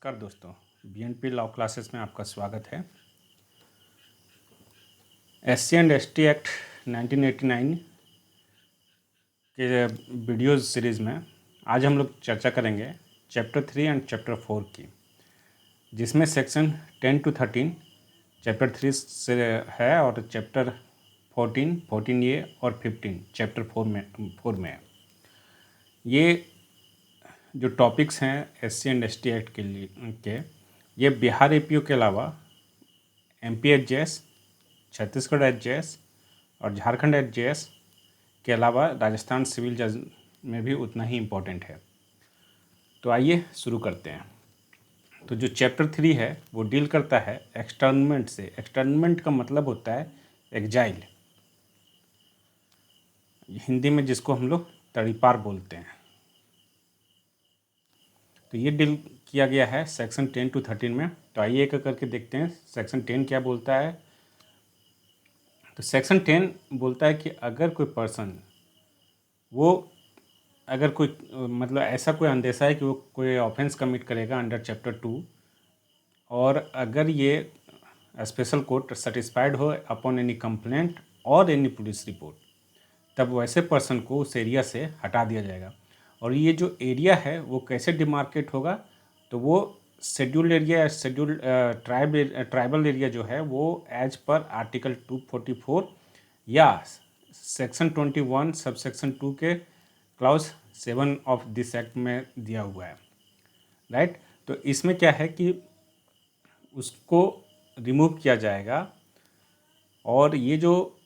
नमस्कार दोस्तों, BNP law classes में आपका स्वागत है। SC एंड ST एक्ट 1989 के वीडियोज़ सीरीज़ में आज हम लोग चर्चा करेंगे चैप्टर 3 एंड चैप्टर 4 की, जिसमें सेक्शन 10 to 13 चैप्टर 3 से है और चैप्टर 14A और 15 चैप्टर 4 में है। ये जो टॉपिक्स हैं SC एंड ST एक्ट के ये बिहार APO के अलावा MP HJS, छत्तीसगढ़ HJS और झारखंड HJS के अलावा राजस्थान सिविल जज में भी उतना ही इम्पोर्टेंट है। तो आइए शुरू करते हैं। तो जो चैप्टर 3 है वो डील करता है एक्सटर्नमेंट से। एक्सटर्नमेंट का मतलब होता है एग्जाइल, हिंदी में जिसको हम लोग तड़ीपार बोलते हैं। तो ये डील किया गया है सेक्शन 10 to 13 में। तो आइए एक करके देखते हैं सेक्शन 10 क्या बोलता है। तो सेक्शन 10 बोलता है कि अगर कोई पर्सन अगर कोई मतलब ऐसा कोई अंदेशा है कि वो कोई ऑफेंस कमिट करेगा अंडर चैप्टर 2 और अगर ये स्पेशल कोर्ट सेटिस्फाइड हो अपॉन एनी कंप्लेंट और एनी पुलिस रिपोर्ट, तब वैसे पर्सन को उस एरिया से हटा दिया जाएगा। और ये जो एरिया है वो कैसे डिमार्केट होगा, तो वो शेड्यूल्ड एरिया या शेड्यूल्ड ट्राइबल एरिया जो है वो एज पर आर्टिकल 244 या सेक्शन 21 सब सेक्शन 2 के क्लाउज 7 ऑफ दिस एक्ट में दिया हुआ है, राइट। तो इसमें क्या है कि उसको रिमूव किया जाएगा और ये जो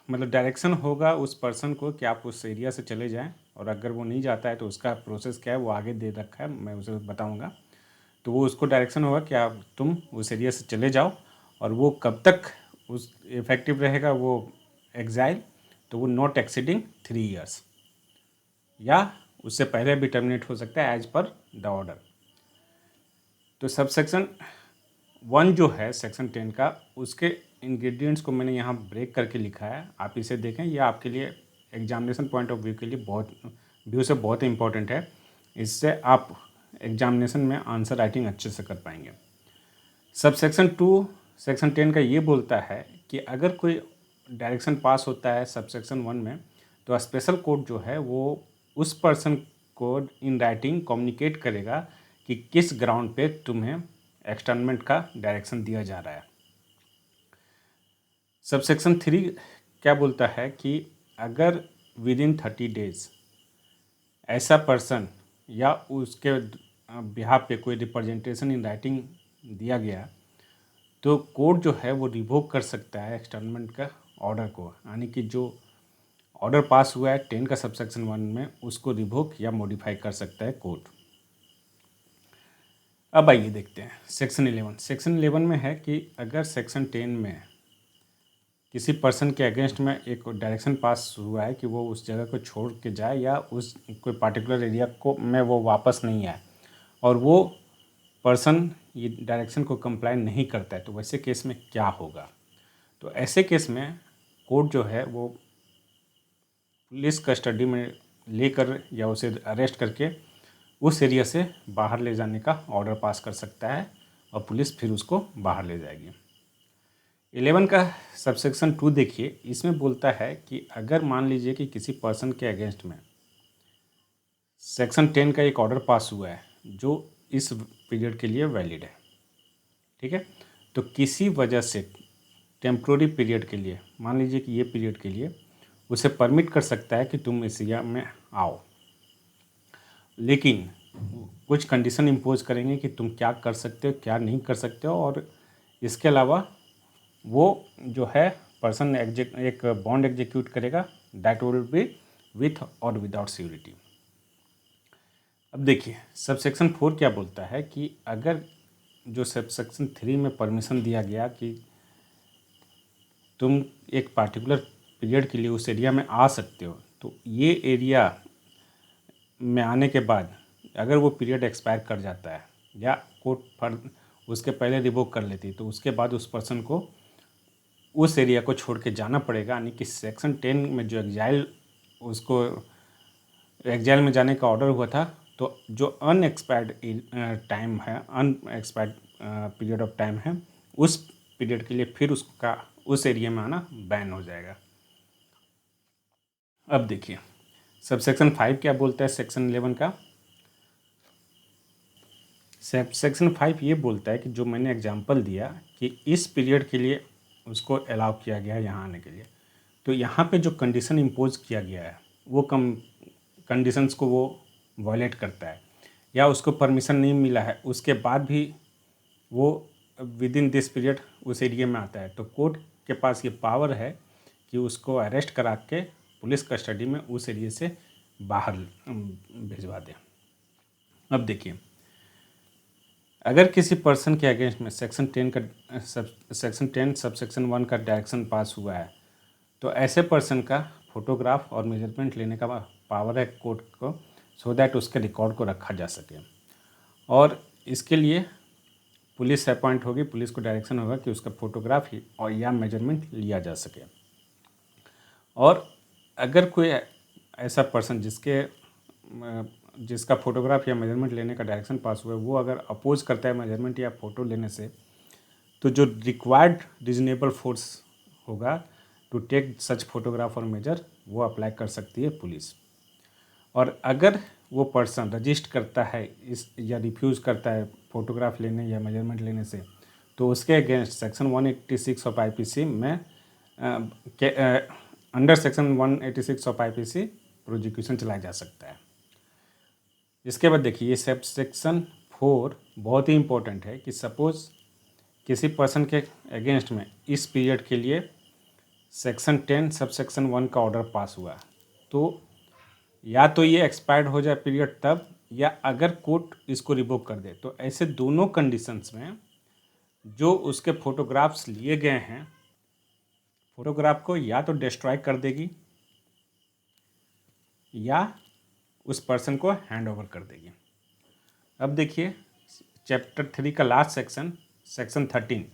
मतलब डायरेक्शन होगा उस पर्सन को कि आप उस एरिया से चले जाएं, और अगर वो नहीं जाता है तो उसका प्रोसेस क्या है वो आगे दे रखा है, मैं उसे बताऊंगा। तो वो उसको डायरेक्शन होगा कि आप तुम उस एरिया से चले जाओ, और वो कब तक उस इफेक्टिव रहेगा वो एग्जाइल, तो वो नॉट एक्सीडिंग 3 years या उससे पहले भी टर्मिनेट हो सकता है एज पर द ऑर्डर। तो सब सेक्शन 1 जो है सेक्शन 10 का, उसके इंग्रेडिएंट्स को मैंने यहाँ ब्रेक करके लिखा है, आप इसे देखें। यह आपके लिए एग्जामिनेशन पॉइंट ऑफ व्यू के लिए बहुत इंपॉर्टेंट है। इससे आप एग्जामिनेशन में आंसर राइटिंग अच्छे से कर पाएंगे। सब सेक्शन 2 सेक्शन 10 का ये बोलता है कि अगर कोई डायरेक्शन पास होता है सब सेक्शन 1 में, तो स्पेशल कोर्ट जो है वो उस पर्सन को इन राइटिंग कम्युनिकेट करेगा कि किस ग्राउंड पे तुम्हें एक्सटर्नमेंट का डायरेक्शन दिया जा रहा है। सब सेक्शन 3 क्या बोलता है कि अगर विद इन 30 days ऐसा पर्सन या उसके बिहाफ पे कोई रिप्रेजेंटेशन इन राइटिंग दिया गया, तो कोर्ट जो है वो रिवोक कर सकता है एक्सटर्नमेंट का ऑर्डर को, यानी कि जो ऑर्डर पास हुआ है 10 का सबसेक्शन 1 में उसको रिवोक या मॉडिफाई कर सकता है कोर्ट। अब आइए देखते हैं सेक्शन 11। सेक्शन 11 में है कि अगर सेक्शन 10 में किसी पर्सन के अगेंस्ट में एक डायरेक्शन पास हुआ है कि वो उस जगह को छोड़ के जाए या उस कोई पार्टिकुलर एरिया को में वो वापस नहीं आए, और वो पर्सन ये डायरेक्शन को कंप्लाई नहीं करता है, तो वैसे केस में क्या होगा। तो ऐसे केस में कोर्ट जो है वो पुलिस कस्टडी में लेकर या उसे अरेस्ट करके उस एरिया से बाहर ले जाने का ऑर्डर पास कर सकता है, और पुलिस फिर उसको बाहर ले जाएगी। 11 का सबसेक्शन 2 देखिए, इसमें बोलता है कि अगर मान लीजिए कि किसी पर्सन के अगेंस्ट में सेक्शन 10 का एक ऑर्डर पास हुआ है जो इस पीरियड के लिए वैलिड है, ठीक है, तो किसी वजह से टेम्प्रोरी पीरियड के लिए, मान लीजिए कि ये पीरियड के लिए उसे परमिट कर सकता है कि तुम इस एरिया में आओ, लेकिन कुछ कंडीशन इम्पोज करेंगे कि तुम क्या कर सकते हो क्या नहीं कर सकते हो, और इसके अलावा वो जो है पर्सन एक बॉन्ड एग्जीक्यूट करेगा, दैट विल बी विथ और विदाउट सिक्योरिटी। अब देखिए सबसेक्शन 4 क्या बोलता है कि अगर जो सबसेक्शन 3 में परमिशन दिया गया कि तुम एक पार्टिकुलर पीरियड के लिए उस एरिया में आ सकते हो, तो ये एरिया में आने के बाद अगर वो पीरियड एक्सपायर कर जाता है या कोर्ट उसके पहले रिवोक कर लेती, तो उसके बाद उस पर्सन को उस एरिया को छोड़ के जाना पड़ेगा, यानी कि सेक्शन 10 में जो उसको एग्जाइल में जाने का ऑर्डर हुआ था तो जो अनएक्सपायर्ड टाइम है, अनएक्सपायर्ड पीरियड ऑफ टाइम है, उस पीरियड के लिए फिर उसका उस एरिया में आना बैन हो जाएगा। अब देखिए सबसेक्शन 5 क्या बोलता है सेक्शन 11 का। सेक्शन 5 ये बोलता है कि जो मैंने एग्जांपल दिया कि इस पीरियड के लिए उसको अलाउ किया गया है यहाँ आने के लिए, तो यहाँ पे जो कंडीशन इम्पोज किया गया है वो कंडीशंस को वो वायलेट करता है या उसको परमिशन नहीं मिला है, उसके बाद भी वो विद इन दिस पीरियड उस एरिया में आता है, तो कोर्ट के पास ये पावर है कि उसको अरेस्ट करा के पुलिस कस्टडी में उस एरिया से बाहर भिजवा दें। अब देखिए अगर किसी पर्सन के अगेंस्ट में सेक्शन 10 सबसेक्शन 1 का डायरेक्शन पास हुआ है, तो ऐसे पर्सन का फोटोग्राफ और मेजरमेंट लेने का पावर है कोर्ट को, सो दैट उसके रिकॉर्ड को रखा जा सके। और इसके लिए पुलिस अपॉइंट होगी, पुलिस को डायरेक्शन होगा कि उसका फोटोग्राफ और या मेजरमेंट लिया जा सके। और अगर कोई ऐसा पर्सन जिसका फोटोग्राफ या मेजरमेंट लेने का डायरेक्शन पास हुआ है, वो अगर अपोज करता है मेजरमेंट या फ़ोटो लेने से, तो जो रिक्वायर्ड रीजनेबल फोर्स होगा टू टेक सच फोटोग्राफ और मेजर, वो अप्लाई कर सकती है पुलिस। और अगर वो पर्सन रजिस्ट करता है इस या रिफ्यूज़ करता है फ़ोटोग्राफ लेने या मेजरमेंट लेने से, तो उसके अगेंस्ट सेक्शन 186 ऑफ आईपीसी में under section 186 of IPC prosecution चलाया जा सकता है। इसके बाद देखिए ये सेक्शन 4 बहुत ही इम्पोर्टेंट है कि सपोज़ किसी पर्सन के अगेंस्ट में इस पीरियड के लिए सेक्शन 10 सबसेक्शन 1 का ऑर्डर पास हुआ, तो या तो ये एक्सपायर्ड हो जाए पीरियड तब, या अगर कोर्ट इसको रिवोक कर दे, तो ऐसे दोनों कंडीशंस में जो उसके फोटोग्राफ्स लिए गए हैं, फोटोग्राफ को या तो डिस्ट्रॉय कर देगी या उस पर्सन को हैंड ओवर कर देगी। अब देखिए चैप्टर 3 का लास्ट सेक्शन 13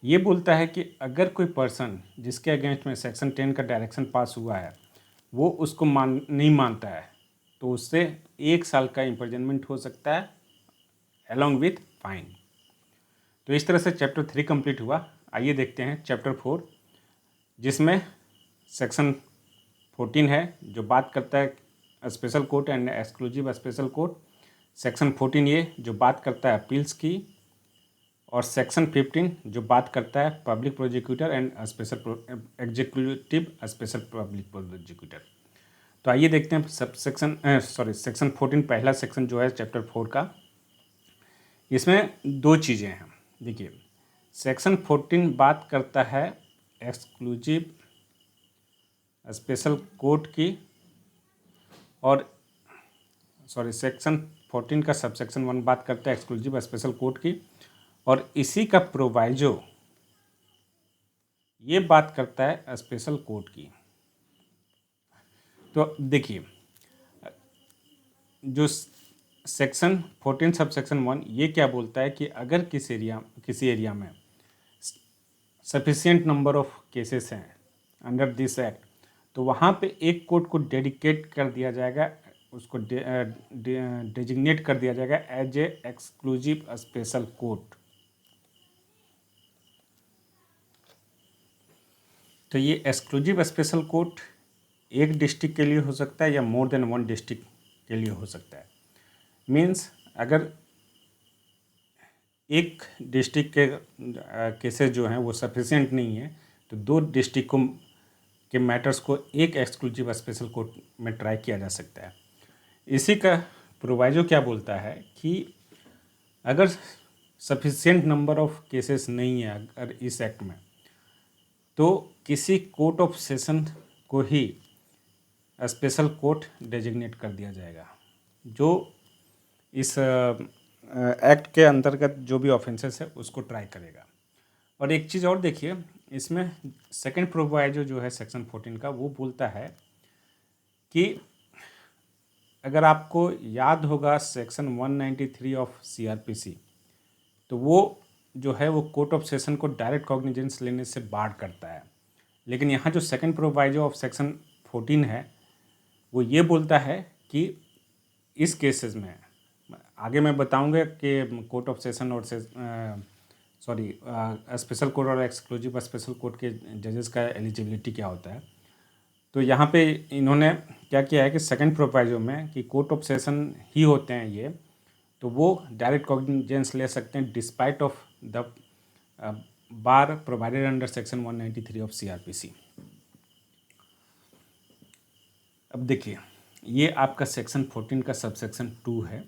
ये बोलता है कि अगर कोई पर्सन जिसके अगेंस्ट में सेक्शन 10 का डायरेक्शन पास हुआ है वो उसको नहीं मानता है, तो उससे 1 साल का इम्प्रिजनमेंट हो सकता है अलॉन्ग विथ फाइन। तो इस तरह से चैप्टर 3 कंप्लीट हुआ। आइए देखते हैं चैप्टर 4, जिसमें सेक्शन 14 है जो बात करता है special court and exclusive special court. Section 14 ये जो बात करता है अपील्स की, और सेक्शन 15 जो बात करता है public prosecutor and special executive special public prosecutor. तो आइए देखते हैं सेक्शन 14 पहला सेक्शन जो है चैप्टर 4 का। इसमें 2 चीज़ें हैं। देखिए सेक्शन 14 बात करता है एक्सक्लूसिव स्पेशल कोर्ट की, और सेक्शन 14 का सबसेक्शन 1 बात करता है एक्सक्लूसिव स्पेशल कोर्ट की, और इसी का प्रोवाइजो ये बात करता है स्पेशल कोर्ट की। तो देखिए जो सेक्शन 14 सबसेक्शन 1 ये क्या बोलता है कि अगर किसी एरिया में सफिशिएंट नंबर ऑफ केसेस हैं अंडर दिस एक्ट, तो वहाँ पे एक कोर्ट को डेडिकेट कर दिया जाएगा, उसको डेजिग्नेट कर दिया जाएगा as a exclusive special court. तो ये एक्सक्लूसिव स्पेशल कोर्ट एक डिस्ट्रिक्ट के लिए हो सकता है या मोर देन 1 डिस्ट्रिक्ट के लिए हो सकता है। मीन्स अगर एक डिस्ट्रिक्ट के केसेस जो हैं वो सफिशिएंट नहीं है, तो 2 डिस्ट्रिक्ट के मैटर्स को एक एक्सक्लूसिव स्पेशल कोर्ट में ट्राई किया जा सकता है। इसी का प्रोवाइजो क्या बोलता है कि अगर सफिशिएंट नंबर ऑफ केसेस नहीं है अगर इस एक्ट में, तो किसी कोर्ट ऑफ सेशन को ही स्पेशल कोर्ट डेजिग्नेट कर दिया जाएगा, जो इस एक्ट के अंतर्गत जो भी ऑफेंसेस है उसको ट्राई करेगा। और एक चीज़ और देखिए, इसमें सेकंड प्रोवाइजो जो है सेक्शन 14 का, वो बोलता है कि अगर आपको याद होगा सेक्शन 193 ऑफ सीआरपीसी, तो वो जो है वो कोर्ट ऑफ सेशन को डायरेक्ट कॉग्निजेंस लेने से बार करता है। लेकिन यहाँ जो सेकंड प्रोवाइजो ऑफ सेक्शन 14 है वो ये बोलता है कि इस केसेस में आगे मैं बताऊंगा कि कोर्ट ऑफ सेशन और स्पेशल कोर्ट और एक्सक्लूसिव स्पेशल कोर्ट के जजेस का एलिजिबिलिटी क्या होता है। तो यहाँ पे इन्होंने क्या किया है कि सेकंड प्रोवाइजो में कि कोर्ट ऑफ सेशन ही होते हैं ये, तो वो डायरेक्ट कॉग्निजेंस ले सकते हैं despite of the bar provided under section 193 of CRPC। अब देखिए, ये आपका सेक्शन 14 का सबसेक्शन 2 है।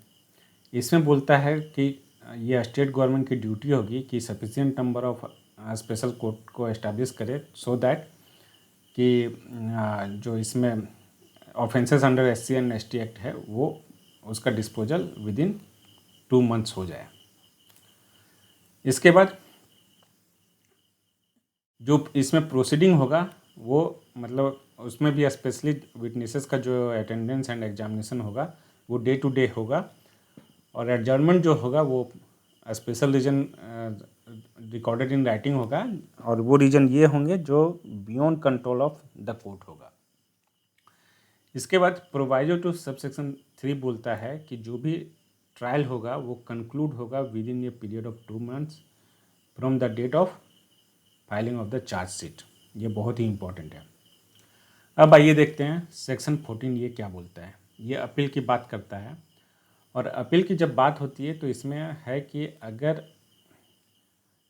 इसमें बोलता है कि ये स्टेट गवर्नमेंट की ड्यूटी होगी कि sufficient number of special court को एस्टैब्लिश करे सो दैट कि जो इसमें offences under SC and ST act है वो उसका डिस्पोजल विद इन 2 मंथ्स हो जाए। इसके बाद जो इसमें प्रोसीडिंग होगा वो मतलब उसमें भी स्पेशली विटनेसेस का जो अटेंडेंस एंड एग्जामिनेशन होगा वो डे टू डे होगा, और एडजर्नमेंट जो होगा वो special reason recorded in writing होगा, और वो रीजन ये होंगे जो beyond control of the court होगा। इसके बाद प्रोवाइजो टू सबसेक्शन 3 बोलता है कि जो भी ट्रायल होगा वो कंक्लूड होगा within a period of 2 months from the date of filing of the chargesheet. ये बहुत ही इंपॉर्टेंट है। अब आइए देखते हैं सेक्शन 14 ये क्या बोलता है। ये अपील की बात करता है, और अपील की जब बात होती है तो इसमें है कि अगर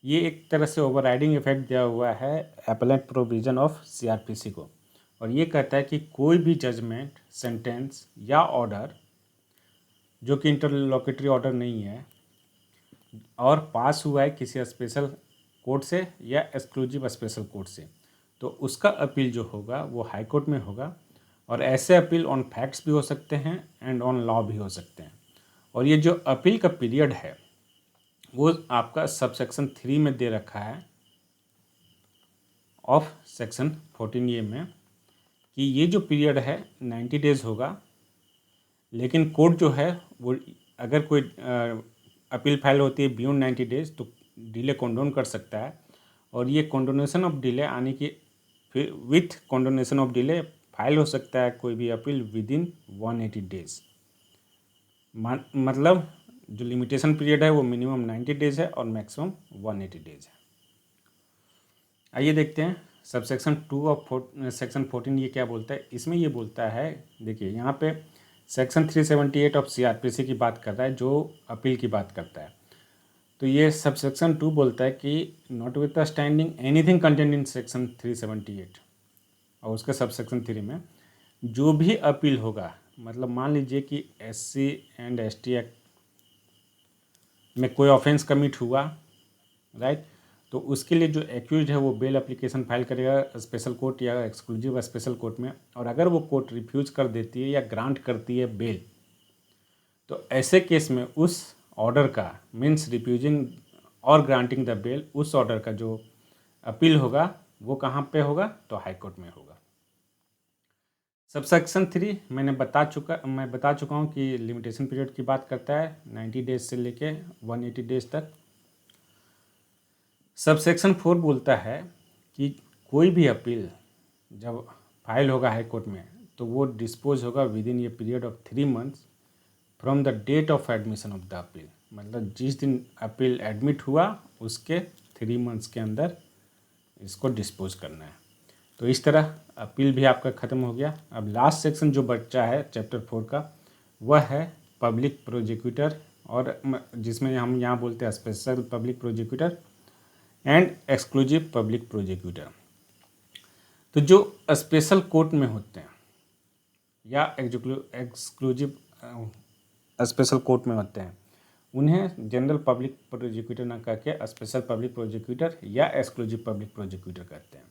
ये एक तरह से ओवरराइडिंग इफेक्ट दिया हुआ है अपीलेट प्रोविजन ऑफ CRPC को, और ये कहता है कि कोई भी जजमेंट, सेंटेंस या ऑर्डर जो कि इंटरलोकेटरी ऑर्डर नहीं है और पास हुआ है किसी स्पेशल कोर्ट से या एक्सक्लूसिव स्पेशल कोर्ट से, तो उसका अपील जो होगा वो हाई कोर्ट में होगा। और ऐसे अपील ऑन फैक्ट्स भी हो सकते हैं एंड ऑन लॉ भी हो सकते हैं। और ये जो अपील का पीरियड है वो आपका सबसेक्शन 3 में दे रखा है ऑफ सेक्शन 14A में कि ये जो पीरियड है 90 डेज़ होगा, लेकिन कोर्ट जो है वो अगर कोई अपील फाइल होती है बियॉन्ड 90 डेज़ तो डिले कंडोन कर सकता है, और ये कंडोनेशन ऑफ डिले आने की फिर with condonation of delay file हो सकता है कोई भी अपील विद इन 180 डेज़। मतलब जो लिमिटेशन पीरियड है वो मिनिमम 90 डेज़ है और मैक्सिमम 180 डेज़ है। आइए देखते हैं सबसेक्शन 2 ऑफ सेक्शन 14 ये क्या बोलता है। इसमें ये बोलता है, देखिए यहाँ पे सेक्शन 378 ऑफ CRPC की बात कर रहा है जो अपील की बात करता है। तो ये सबसेक्शन 2 बोलता है कि not with standing anything content in section 378, और उसके सबसेक्शन 3 में जो भी अपील होगा, मतलब मान लीजिए कि SC एंड ST एक्ट में कोई ऑफेंस कमिट हुआ, राइट, तो उसके लिए जो एक्यूज्ड है वो बेल एप्लीकेशन फाइल करेगा स्पेशल कोर्ट या एक्सक्लूसिव स्पेशल कोर्ट में, और अगर वो कोर्ट रिफ्यूज़ कर देती है या ग्रांट करती है बेल, तो ऐसे केस में उस ऑर्डर का मीन्स रिफ्यूजिंग और ग्रांटिंग द बेल, उस ऑर्डर का जो अपील होगा वो कहाँ पे होगा, तो हाई कोर्ट में होगा। सबसेक्शन 3 मैं बता चुका हूँ कि लिमिटेशन पीरियड की बात करता है 90 डेज से लेके 180 डेज तक। सबसेक्शन 4 बोलता है कि कोई भी अपील जब फाइल होगा हाई कोर्ट में तो वो डिस्पोज होगा within a period of 3 months from the date of admission of the appeal. मतलब जिस दिन अपील एडमिट हुआ उसके 3 मंथ्स के अंदर इसको डिस्पोज करना है। तो इस तरह अपील भी आपका ख़त्म हो गया। अब लास्ट सेक्शन जो बचा है चैप्टर 4 का वह है पब्लिक प्रोसिक्यूटर, और जिसमें हम यहाँ बोलते हैं special public prosecutor and exclusive public prosecutor. तो जो स्पेशल कोर्ट में होते हैं या एक्सक्लूसिव स्पेशल कोर्ट में होते हैं उन्हें जनरल पब्लिक प्रोसिक्यूटर ना करके स्पेशल पब्लिक प्रोसिक्यूटर या एक्सक्लूसिव पब्लिक प्रोसिक्यूटर कहते हैं।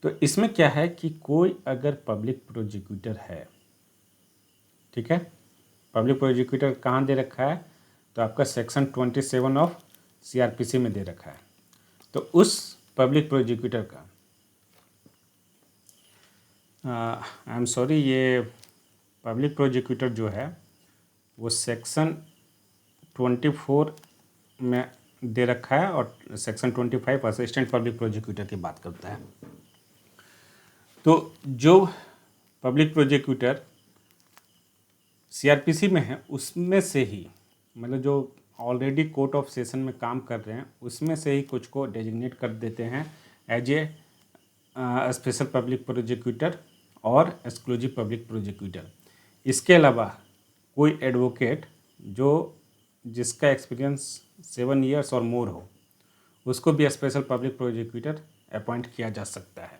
तो इसमें क्या है कि कोई अगर पब्लिक प्रोसिक्यूटर है, ठीक है, पब्लिक प्रोसिक्यूटर कहाँ दे रखा है, तो आपका सेक्शन 27 ऑफ CRPC में दे रखा है। तो उस पब्लिक प्रोसिक्यूटर का आई एम सॉरी, ये पब्लिक प्रोसिक्यूटर जो है वो सेक्शन 24 में दे रखा है, और सेक्शन 25 असिस्टेंट पब्लिक प्रोसिक्यूटर की बात करता है। तो जो पब्लिक प्रोसिक्यूटर सीआरपीसी में है उसमें से ही, मतलब जो ऑलरेडी कोर्ट ऑफ सेशन में काम कर रहे हैं उसमें से ही कुछ को डेजिग्नेट कर देते हैं as a special public prosecutor और एक्सक्लूसिव पब्लिक प्रोसिक्यूटर। इसके अलावा कोई एडवोकेट जिसका एक्सपीरियंस 7 ईयर्स और मोर हो उसको भी स्पेशल पब्लिक प्रोसिक्यूटर अपॉइंट किया जा सकता है।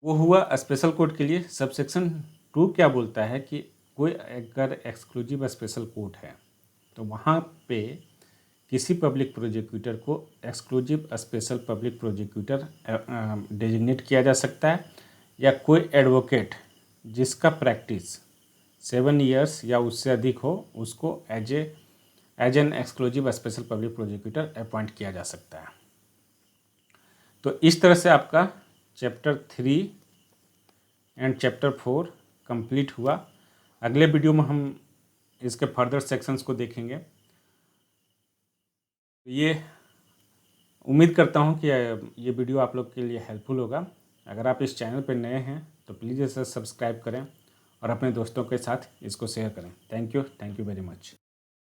वो हुआ स्पेशल कोर्ट के लिए। सबसेक्शन 2 क्या बोलता है कि कोई अगर एक्सक्लूसिव स्पेशल कोर्ट है तो वहाँ पे किसी पब्लिक प्रोसिक्यूटर को exclusive special public prosecutor designate किया जा सकता है, या कोई एडवोकेट जिसका प्रैक्टिस 7 ईयर्स या उससे अधिक हो उसको as an exclusive special public prosecutor appoint किया जा सकता है। तो इस तरह से आपका चैप्टर 3 एंड चैप्टर 4 कंप्लीट हुआ। अगले वीडियो में हम इसके फर्दर सेक्शंस को देखेंगे। ये उम्मीद करता हूँ कि ये वीडियो आप लोग के लिए हेल्पफुल होगा। अगर आप इस चैनल पर नए हैं तो प्लीज़ इसे सब्सक्राइब करें और अपने दोस्तों के साथ इसको शेयर करें। Thank you very much.